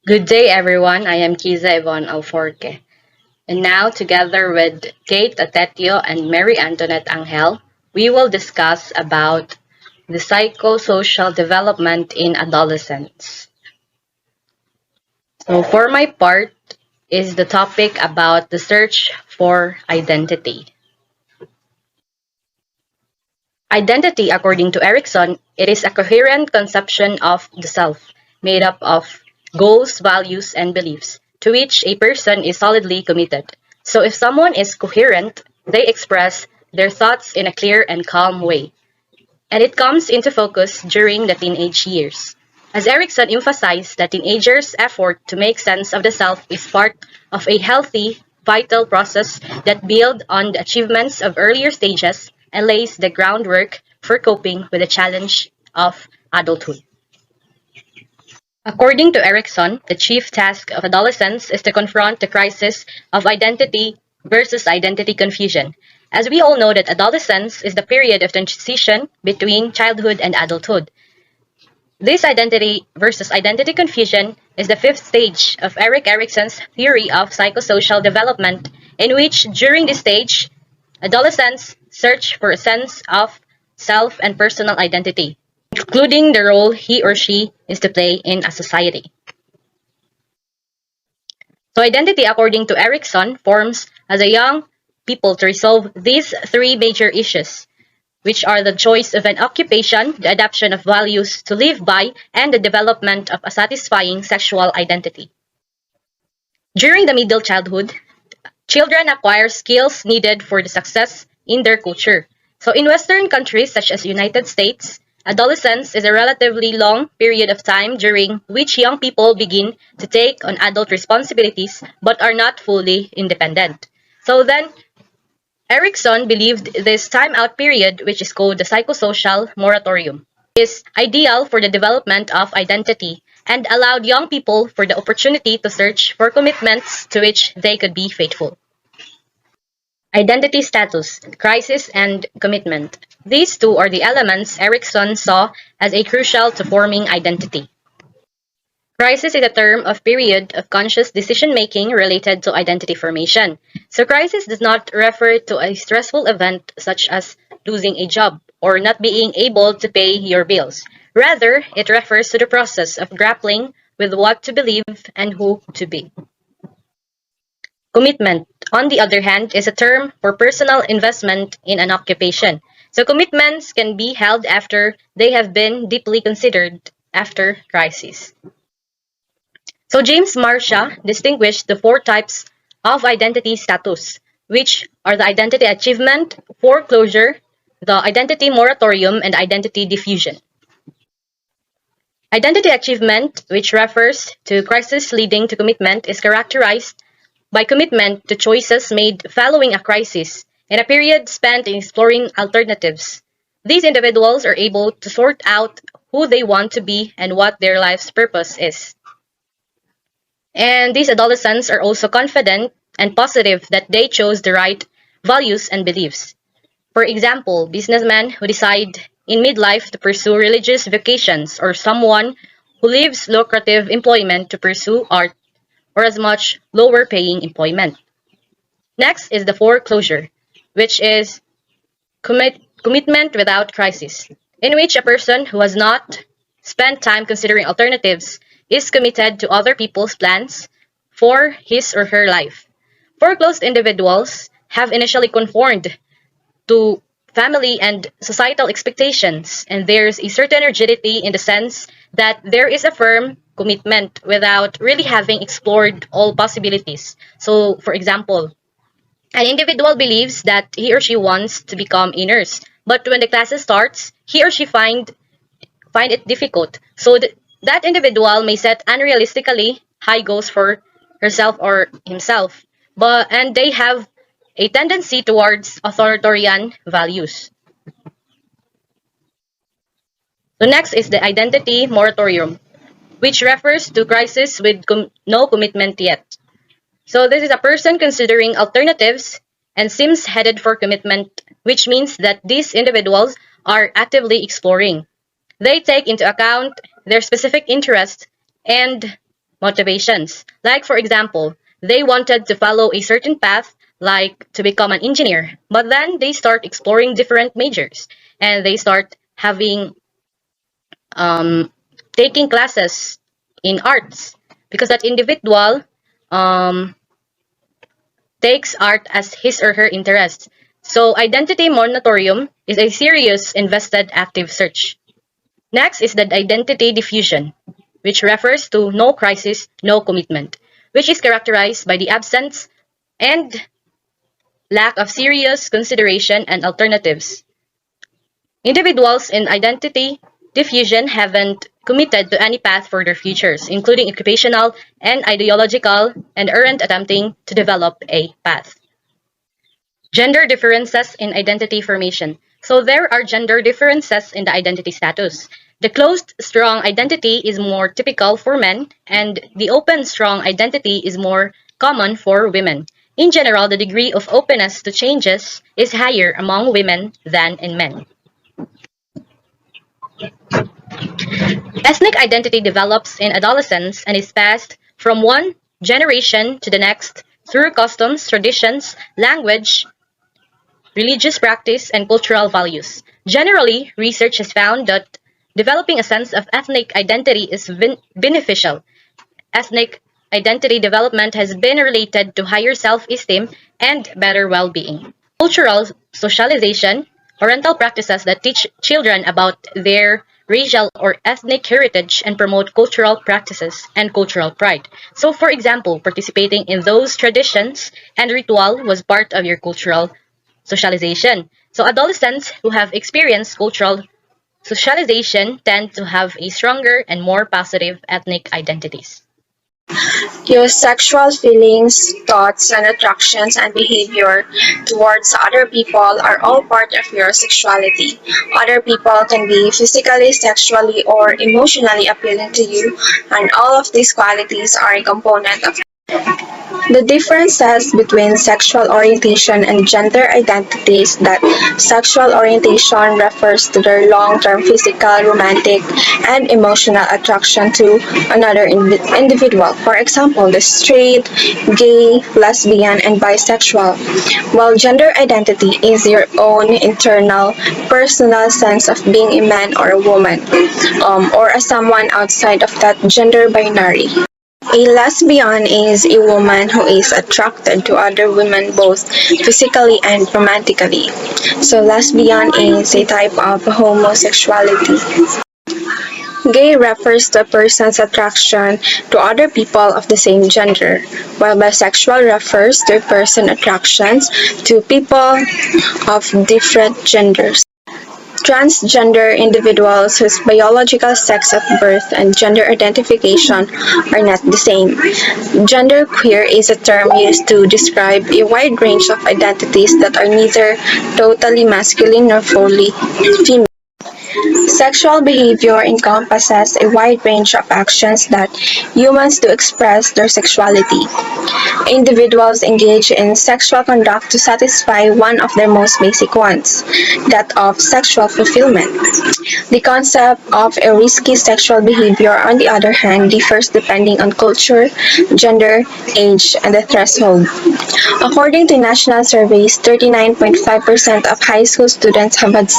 Good day, everyone. I am Kiza Yvonne Alforque. And now, together with Kate Atetio and Mary Antoinette Angel, we will discuss about the psychosocial development in adolescence. So, for my part, is the topic about the search for identity. Identity, according to Erikson, it is a coherent conception of the self, made up of goals, values, and beliefs, to which a person is solidly committed. So if someone is coherent, they express their thoughts in a clear and calm way. And it comes into focus during the teenage years. As Erikson emphasized, the teenager's effort to make sense of the self is part of a healthy, vital process that builds on the achievements of earlier stages and lays the groundwork for coping with the challenge of adulthood. According to Erikson, the chief task of adolescence is to confront the crisis of identity versus identity confusion. As we all know that adolescence is the period of transition between childhood and adulthood. This identity versus identity confusion is the fifth stage of Erik Erikson's theory of psychosocial development, in which during this stage, adolescents search for a sense of self and personal identity, including the role he or she is to play in a society. So identity, according to Erikson, forms as a young people to resolve these three major issues, which are the choice of an occupation, the adoption of values to live by, and the development of a satisfying sexual identity. During the middle childhood, children acquire skills needed for the success in their culture. So in Western countries such as United States, adolescence is a relatively long period of time during which young people begin to take on adult responsibilities but are not fully independent. So then, Erikson believed this time-out period, which is called the psychosocial moratorium, is ideal for the development of identity and allowed young people for the opportunity to search for commitments to which they could be faithful. Identity status, crisis, and commitment. These two are the elements Erikson saw as a crucial to forming identity. Crisis is a term of period of conscious decision-making related to identity formation. So crisis does not refer to a stressful event such as losing a job or not being able to pay your bills. Rather, it refers to the process of grappling with what to believe and who to be. Commitment, on the other hand, is a term for personal investment in an occupation. So commitments can be held after they have been deeply considered after crisis. So James Marcia distinguished the four types of identity status, which are the identity achievement, foreclosure, the identity moratorium, and identity diffusion. Identity achievement, which refers to crisis leading to commitment, is characterized by commitment to choices made following a crisis and a period spent in exploring alternatives. These individuals are able to sort out who they want to be and what their life's purpose is. And these adolescents are also confident and positive that they chose the right values and beliefs. For example, businessmen who decide in midlife to pursue religious vocations, or someone who leaves lucrative employment to pursue art or as much lower paying employment. Next is the foreclosure, which is commitment without crisis, in which a person who has not spent time considering alternatives is committed to other people's plans for his or her life. Foreclosed individuals have initially conformed to family and societal expectations, and there's a certain rigidity in the sense that there is a firm commitment without really having explored all possibilities. So, for example, an individual believes that he or she wants to become a nurse, but when the class starts, he or she find it difficult. So that individual may set unrealistically high goals for herself or himself, and they have a tendency towards authoritarian values. So next is the identity moratorium, which refers to crisis with no commitment yet. So this is a person considering alternatives and seems headed for commitment, which means that these individuals are actively exploring. They take into account their specific interests and motivations. Like, for example, they wanted to follow a certain path, like to become an engineer, but then they start exploring different majors and they start having um, taking classes in arts because that individual um, takes art as his or her interest. So, identity moratorium is a serious, invested, active search. Next is the identity diffusion, which refers to no crisis, no commitment, which is characterized by the absence and lack of serious consideration and alternatives. Individuals in identity diffusion haven't committed to any path for their futures, including occupational and ideological, and aren't attempting to develop a path. Gender differences in identity formation. So there are gender differences in the identity status. The closed, strong identity is more typical for men, and the open, strong identity is more common for women. In general, the degree of openness to changes is higher among women than in men. Ethnic identity develops in adolescence and is passed from one generation to the next through customs, traditions, language, religious practice, and cultural values. Generally, research has found that developing a sense of ethnic identity is beneficial. Ethnic identity development has been related to higher self-esteem and better well-being. Cultural socialization, parental practices that teach children about their racial or ethnic heritage and promote cultural practices and cultural pride. So, for example, participating in those traditions and ritual was part of your cultural socialization. So, adolescents who have experienced cultural socialization tend to have a stronger and more positive ethnic identities. Your sexual feelings, thoughts, and attractions and behavior towards other people are all part of your sexuality. Other people can be physically, sexually, or emotionally appealing to you, and all of these qualities are a component of the differences between sexual orientation and gender identity is that sexual orientation refers to their long-term physical, romantic, and emotional attraction to another individual. For example, the straight, gay, lesbian, and bisexual. While gender identity is your own internal, personal sense of being a man or a woman, or as someone outside of that gender binary. A lesbian is a woman who is attracted to other women both physically and romantically. So lesbian is a type of homosexuality. Gay refers to a person's attraction to other people of the same gender, while bisexual refers to a person's attractions to people of different genders. Transgender individuals whose biological sex at birth and gender identification are not the same. Genderqueer is a term used to describe a wide range of identities that are neither totally masculine nor fully female. Sexual behavior encompasses a wide range of actions that humans do express their sexuality. Individuals engage in sexual conduct to satisfy one of their most basic wants, that of sexual fulfillment. The concept of a risky sexual behavior, on the other hand, differs depending on culture, gender, age, and the threshold. According to national surveys, 39.5% of high school students have had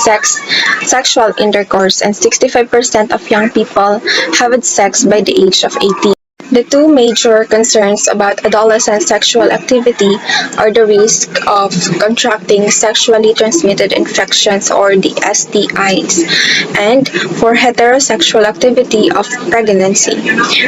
sexual intercourse, and 65% of young people have had sex by the age of 18. The two major concerns about adolescent sexual activity are the risk of contracting sexually transmitted infections or the STIs, and for heterosexual activity of pregnancy.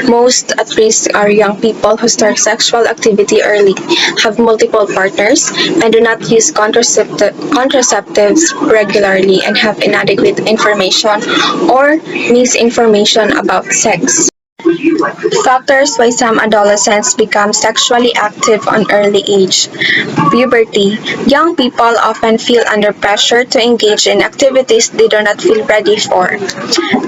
Most at risk are young people who start sexual activity early, have multiple partners, and do not use contraceptives regularly and have inadequate information or misinformation about sex. Factors why some adolescents become sexually active on early age. Puberty. Young people often feel under pressure to engage in activities they do not feel ready for.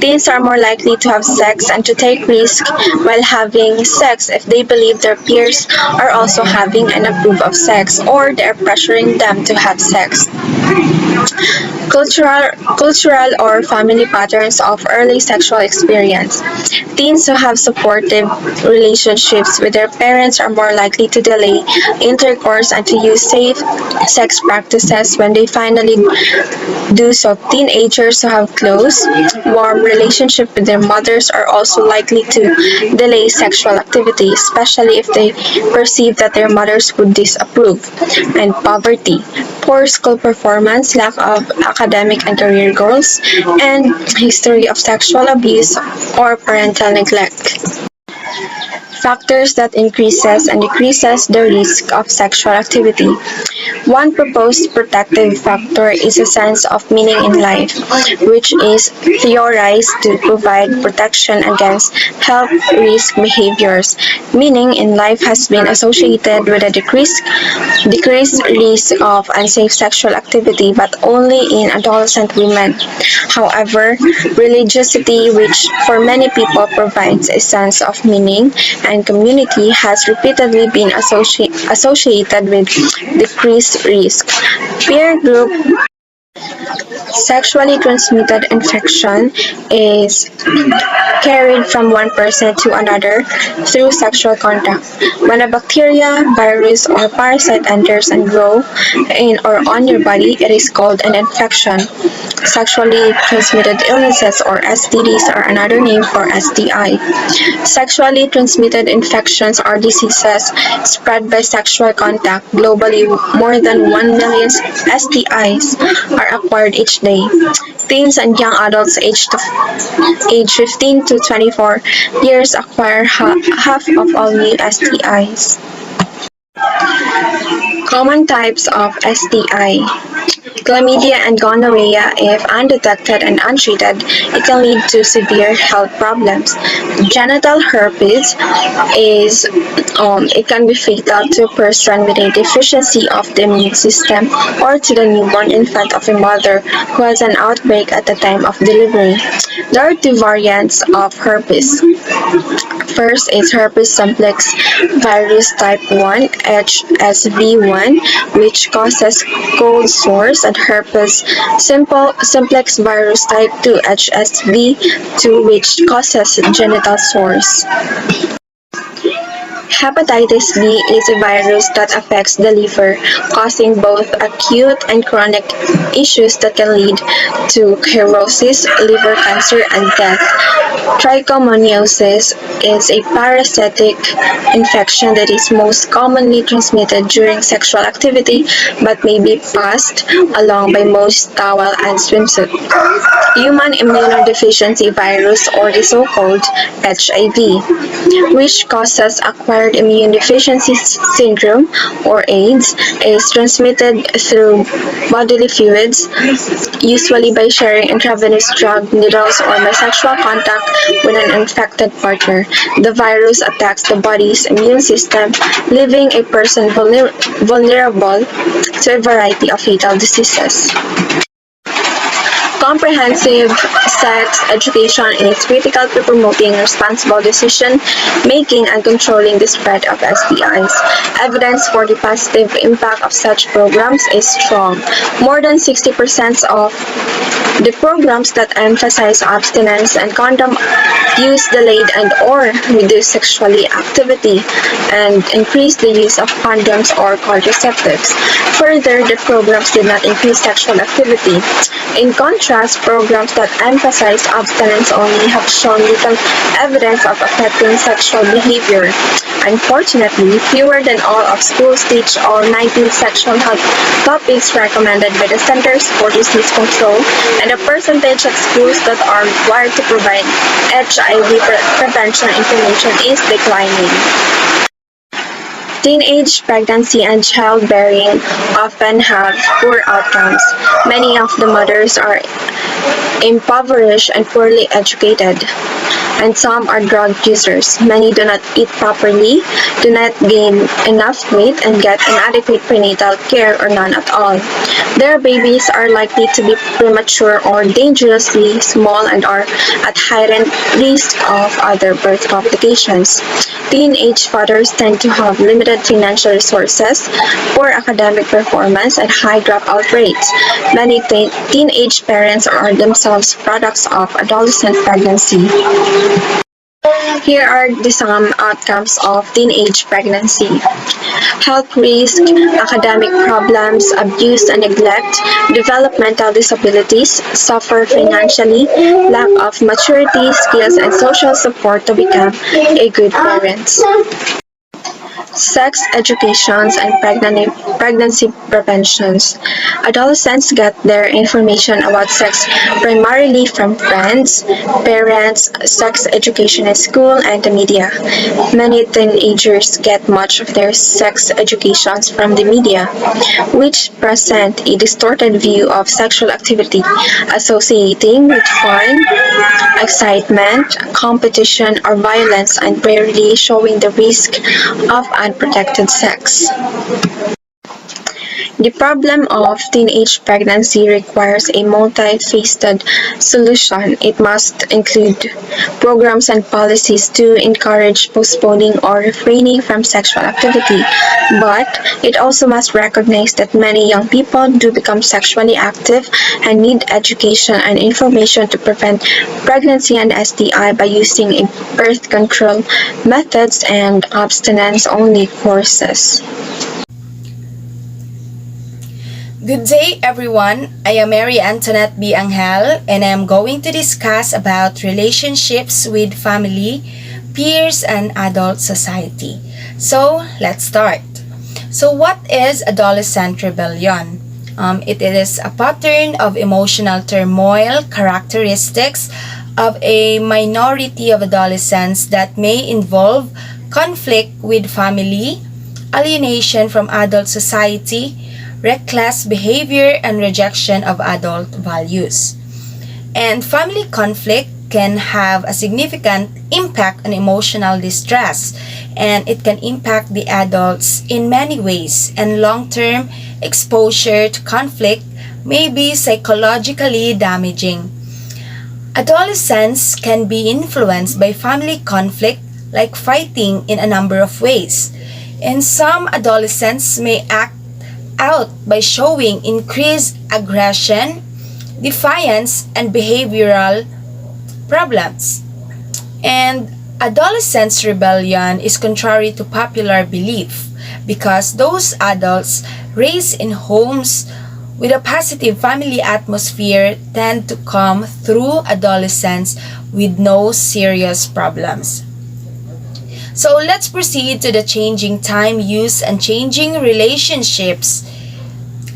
Teens are more likely to have sex and to take risks while having sex if they believe their peers are also having and approve of sex, or they are pressuring them to have sex. Cultural or family patterns of early sexual experience. Teens who to have supportive relationships with their parents are more likely to delay intercourse and to use safe sex practices when they finally do so. Teenagers who have close, warm relationship with their mothers are also likely to delay sexual activity, especially if they perceive that their mothers would disapprove. And poverty, poor school performance, lack of academic and career goals, and history of sexual abuse or parental neglect. Factors that increases and decreases the risk of sexual activity. One proposed protective factor is a sense of meaning in life, which is theorized to provide protection against health risk behaviors. Meaning in life has been associated with a decreased risk of unsafe sexual activity, but only in adolescent women. However, religiosity, which for many people provides a sense of meaning and community, has repeatedly been associated with decreased risk. Peer group sexually transmitted infection is carried from one person to another through sexual contact. When a bacteria, virus, or parasite enters and grows in or on your body, it is called an infection. Sexually transmitted illnesses or STDs are another name for STI. Sexually transmitted infections are diseases spread by sexual contact. Globally, more than 1 million STIs are acquired each day. Teens and young adults aged 15 to 24 years acquire half of all new STIs. Common types of STI. Chlamydia and gonorrhea, if undetected and untreated, it can lead to severe health problems. Genital herpes it can be fatal to a person with a deficiency of the immune system or to the newborn infant of a mother who has an outbreak at the time of delivery. There are two variants of herpes. First is herpes simplex virus type 1 HSV1, which causes cold sores, and herpes simplex virus type 2 HSV2, which causes genital sores. Hepatitis B is a virus that affects the liver, causing both acute and chronic issues that can lead to cirrhosis, liver cancer, and death. Trichomoniasis is a parasitic infection that is most commonly transmitted during sexual activity but may be passed along by most towel and swimsuit. Human immunodeficiency virus, or the so-called HIV, which causes acquired immune deficiency syndrome, or AIDS, is transmitted through bodily fluids, usually by sharing intravenous drug needles or by sexual contact with an infected partner. The virus attacks the body's immune system, leaving a person vulnerable to a variety of fatal diseases. Comprehensive sex education is critical to promoting responsible decision making and controlling the spread of STIs. Evidence for the positive impact of such programs is strong. More than 60% of the programs that emphasize abstinence and condom use delayed and or reduce sexually activity and increase the use of condoms or contraceptives. Further, the programs did not increase sexual activity. In contrast, programs that emphasize abstinence only have shown little evidence of affecting sexual behavior. Unfortunately, fewer than all of schools teach all 19 sexual health topics recommended by the Centers for Disease Control, and the percentage of schools that are required to provide HIV prevention information is declining. Teenage pregnancy and childbearing often have poor outcomes. Many of the mothers are impoverished and poorly educated, and some are drug users. Many do not eat properly, do not gain enough weight, and get inadequate prenatal care or none at all. Their babies are likely to be premature or dangerously small and are at heightened risk of other birth complications. Teenage fathers tend to have limited financial resources, poor academic performance, and high dropout rates. Many teenage parents are themselves products of adolescent pregnancy. Here are some outcomes of teenage pregnancy: health risk, academic problems, abuse and neglect, developmental disabilities, suffer financially, lack of maturity, skills, and social support to become a good parent. Sex educations and pregnancy preventions. Adolescents get their information about sex primarily from friends, parents, sex education in school, and the media. Many teenagers get much of their sex educations from the media, which present a distorted view of sexual activity, associating with fun, excitement, competition, or violence, and rarely showing the risk of unprotected sex. The problem of teenage pregnancy requires a multifaceted solution. It must include programs and policies to encourage postponing or refraining from sexual activity, but it also must recognize that many young people do become sexually active and need education and information to prevent pregnancy and STI by using birth control methods and abstinence-only courses. Good day everyone, I am Mary Antoinette B. Angel and I am going to discuss about relationships with family, peers, and adult society. So let's start. So what is adolescent rebellion? It is a pattern of emotional turmoil characteristics of a minority of adolescents that may involve conflict with family, alienation from adult society, reckless behavior, and rejection of adult values. And family conflict can have a significant impact on emotional distress, and it can impact the adults in many ways, and long-term exposure to conflict may be psychologically damaging. Adolescents can be influenced by family conflict like fighting in a number of ways, and some adolescents may act out by showing increased aggression, defiance, and behavioral problems. And adolescents' rebellion is contrary to popular belief because those adults raised in homes with a positive family atmosphere tend to come through adolescence with no serious problems. So let's proceed to the changing time use and changing relationships.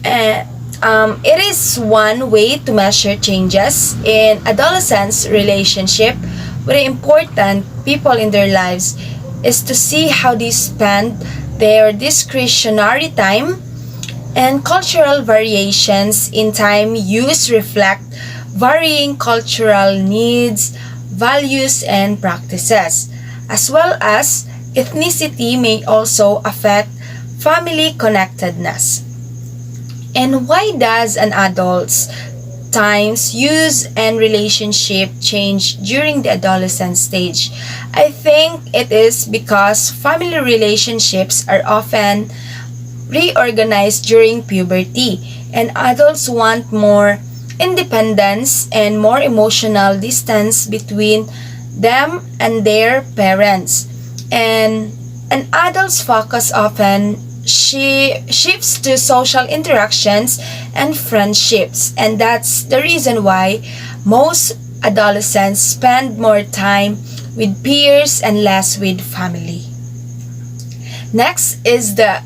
It is one way to measure changes in adolescents' relationship with the important people in their lives is to see how they spend their discretionary time, and cultural variations in time use reflect varying cultural needs, values, and practices, as well as ethnicity may also affect family connectedness. And why does an adult's times, use, and relationship change during the adolescent stage? I think it is because family relationships are often reorganized during puberty, and adults want more independence and more emotional distance between them and their parents. And adults' focus often shifts to social interactions and friendships, and that's the reason why most adolescents spend more time with peers and less with family. Next is the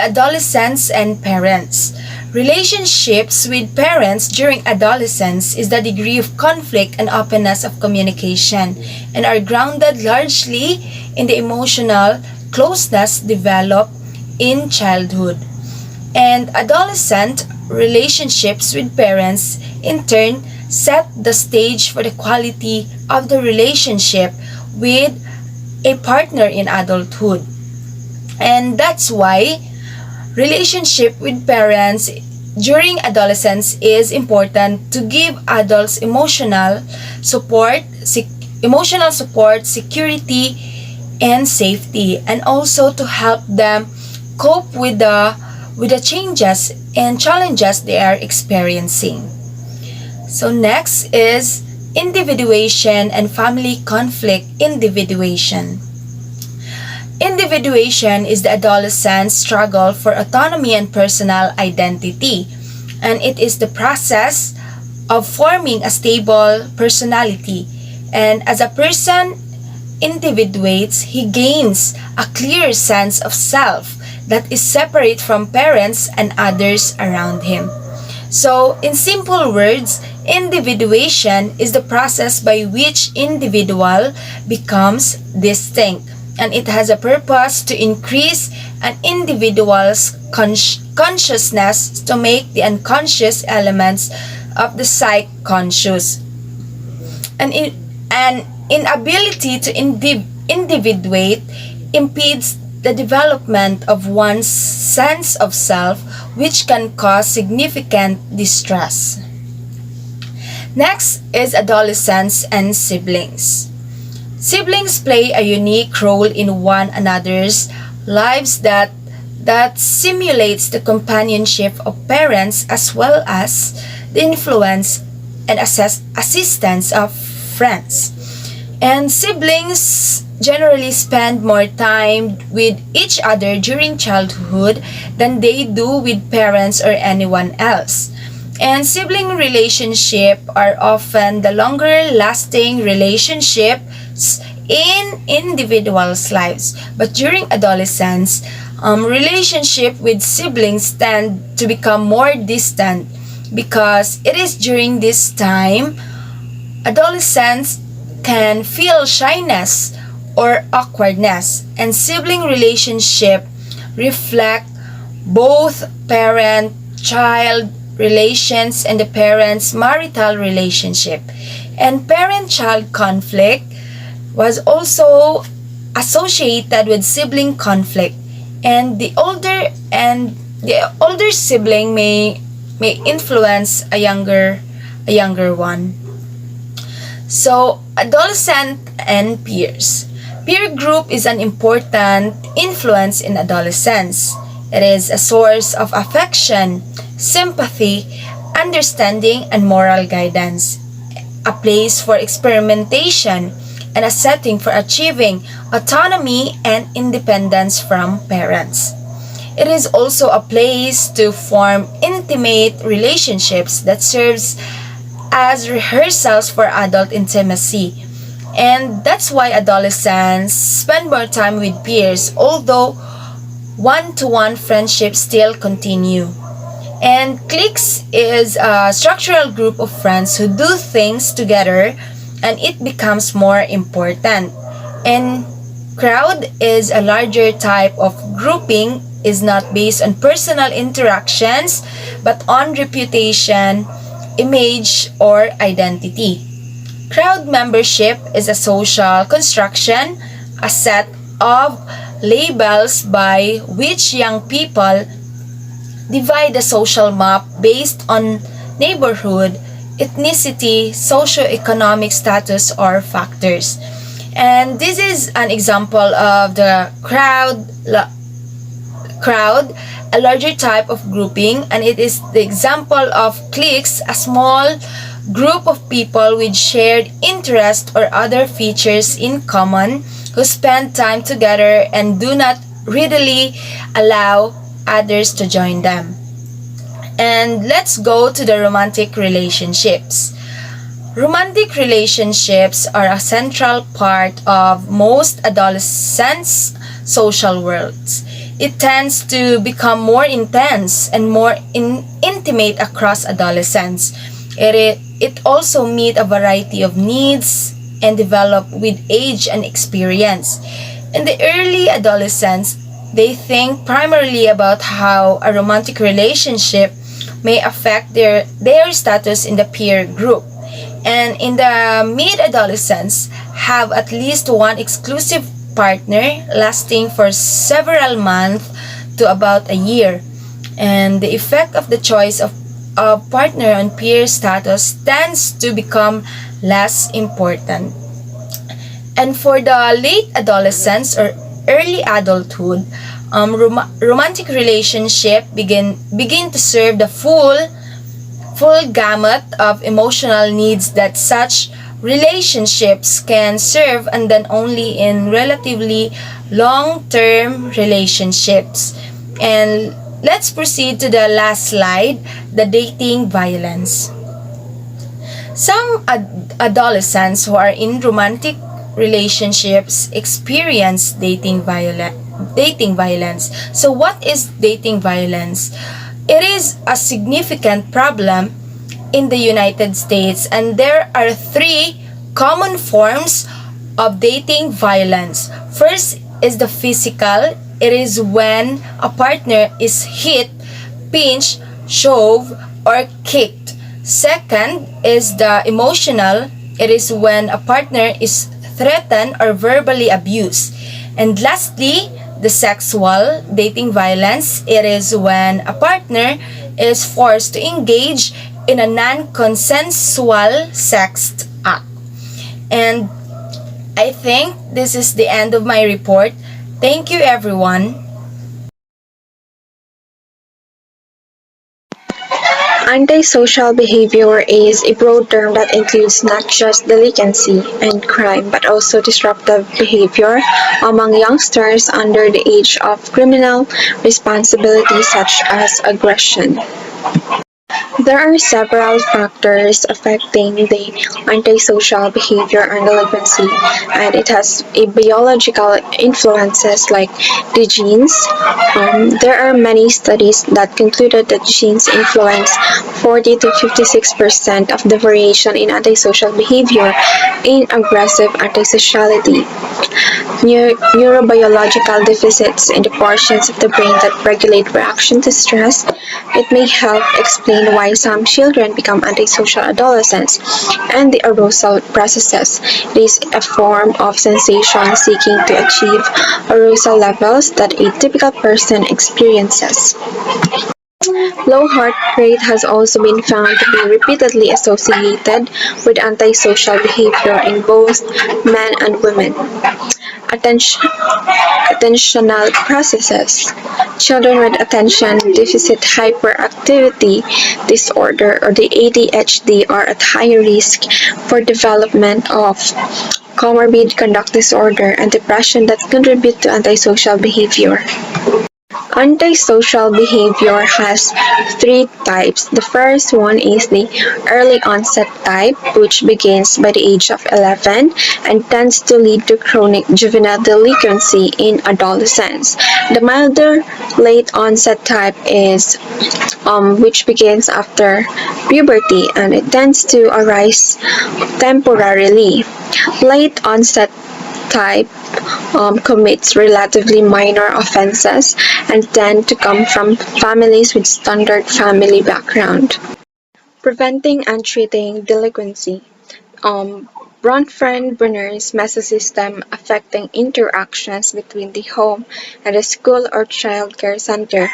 adolescents and parents. Relationships with parents during adolescence is the degree of conflict and openness of communication, and are grounded largely in the emotional closeness developed in childhood. And adolescent relationships with parents in turn set the stage for the quality of the relationship with a partner in adulthood. And that's why relationship with parents during adolescence is important to give adults emotional support, security, and safety, and also to help them cope with the changes and challenges they are experiencing. So next is individuation and family conflict individuation. Individuation is the adolescent's struggle for autonomy and personal identity, and it is the process of forming a stable personality. And as a person individuates, he gains a clear sense of self that is separate from parents and others around him. So, in simple words, individuation is the process by which individual becomes distinct, and it has a purpose to increase an individual's consciousness to make the unconscious elements of the psyche conscious. An inability to individuate impedes the development of one's sense of self, which can cause significant distress. Next is adolescents and siblings. Siblings play a unique role in one another's lives that simulates the companionship of parents as well as the influence and assistance of friends. And siblings generally spend more time with each other during childhood than they do with parents or anyone else. And sibling relationships are often the longer lasting relationships in individuals' lives. But during adolescence, relationship with siblings tend to become more distant because it is during this time adolescents can feel shyness or awkwardness, and sibling relationship reflect both parent-child relations and the parents' marital relationship. And parent-child conflict was also associated with sibling conflict, and the older sibling may influence a younger one. So, adolescent and peers. Peer group is an important influence in adolescence. It is a source of affection, sympathy, understanding, and moral guidance, a place for experimentation, and a setting for achieving autonomy and independence from parents. It is also a place to form intimate relationships that serves as rehearsals for adult intimacy. And that's why adolescents spend more time with peers, although one-to-one friendships still continue. And cliques is a structural group of friends who do things together, and it becomes more important. And crowd is a larger type of grouping, is not based on personal interactions but on reputation, image, or identity. Crowd membership is a social construction, a set of labels by which young people divide the social map based on neighborhood, ethnicity, socioeconomic status, or factors. And this is an example of the crowd, a larger type of grouping, and it is the example of cliques, a small group of people with shared interest or other features in common who spend time together and do not readily allow others to join them. And let's go to the romantic relationships. Romantic relationships are a central part of most adolescents' social worlds. It tends to become more intense and more intimate across adolescence. It also meets a variety of needs and develop with age and experience. In the early adolescence, they think primarily about how a romantic relationship may affect their status in the peer group. And in the mid-adolescence, have at least one exclusive partner lasting for several months to about a year. And the effect of the choice of a partner on peer status tends to become less important. And for the late adolescence or early adulthood, romantic relationship begin to serve the full gamut of emotional needs that such relationships can serve and then only in relatively long-term relationships. And let's proceed to the last slide, the dating violence. Some adolescents who are in romantic relationships experience dating violence. So what is dating violence? It is a significant problem in the United States, and there are three common forms of dating violence. First is the physical. It is when a partner is hit, pinched, shoved, or kicked. Second is the emotional. It is when a partner is threatened or verbally abused. And lastly, the sexual dating violence. It is when a partner is forced to engage in a non-consensual sex act. And I think this is the end of my report. Thank you, everyone. Antisocial behavior is a broad term that includes not just delinquency and crime, but also disruptive behavior among youngsters under the age of criminal responsibility, such as aggression. There are several factors affecting the antisocial behavior and delinquency, and it has a biological influences like the genes. There are many studies that concluded that genes influence 40 to 56% of the variation in antisocial behavior in aggressive antisociality. Neurobiological deficits in the portions of the brain that regulate reaction to stress. It may help explain why some children become antisocial adolescents and the arousal processes. It is a form of sensation seeking to achieve arousal levels that a typical person experiences. Low heart rate has also been found to be repeatedly associated with antisocial behavior in both men and women. Attentional processes. Children with attention deficit hyperactivity disorder or the ADHD are at higher risk for development of comorbid conduct disorder and depression that contribute to antisocial behavior. Antisocial behavior has three types. The first one is the early onset type, which begins by the age of 11 and tends to lead to chronic juvenile delinquency in adolescents. The milder late onset type is which begins after puberty and it tends to arise temporarily. Late onset type commits relatively minor offenses and tend to come from families with standard family background. Preventing and treating delinquency. Bronfenbrenner's mesosystem affecting interactions between the home and the school or child care center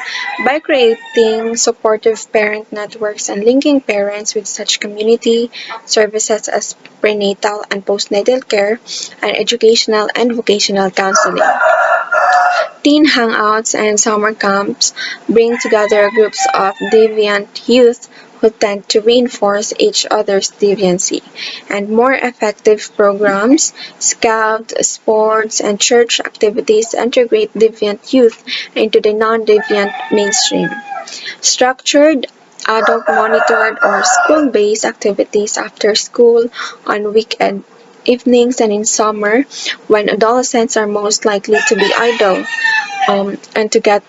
by creating supportive parent networks and linking parents with such community services as prenatal and postnatal care and educational and vocational counseling. Teen hangouts and summer camps bring together groups of deviant youth who tend to reinforce each other's deviancy, and more effective programs, scout, sports, and church activities integrate deviant youth into the non-deviant mainstream. Structured, adult monitored or school-based activities after school, on weekend evenings and in summer when adolescents are most likely to be idle and to get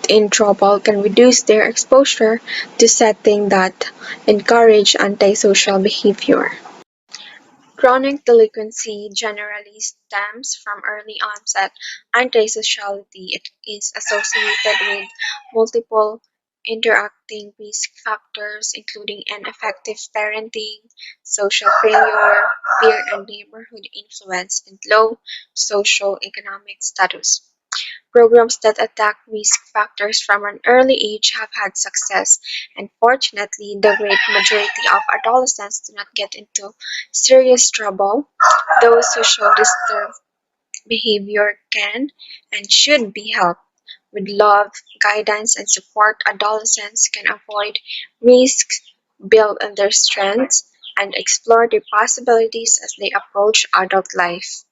in trouble can reduce their exposure to settings that encourage antisocial behavior. Chronic delinquency generally stems from early onset antisociality. It is associated with multiple interacting risk factors, including ineffective parenting, social failure, peer and neighborhood influence, and low socioeconomic status. Programs that attack risk factors from an early age have had success, and fortunately, the great majority of adolescents do not get into serious trouble. Those who show disturbed behavior can and should be helped. With love, guidance, and support, adolescents can avoid risks, build on their strengths, and explore their possibilities as they approach adult life.